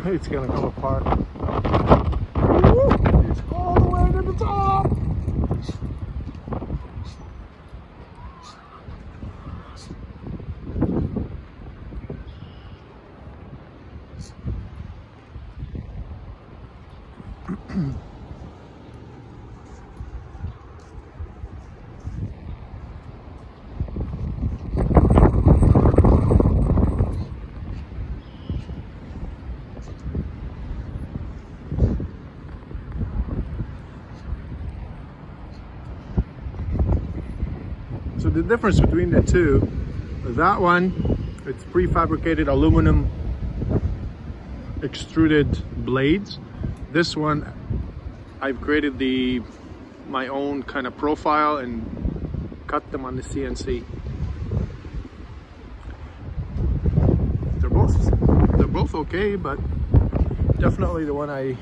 it's gonna come apart. Woo! It's all the way to the top. So the difference between the two, that one, it's prefabricated aluminum extruded blades. This one, I've created my own kind of profile and cut them on the CNC. They're both okay, but definitely the one I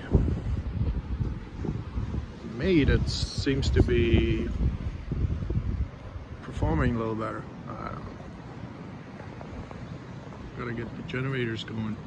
made, it seems to be performing a little better. Gotta get the generators going.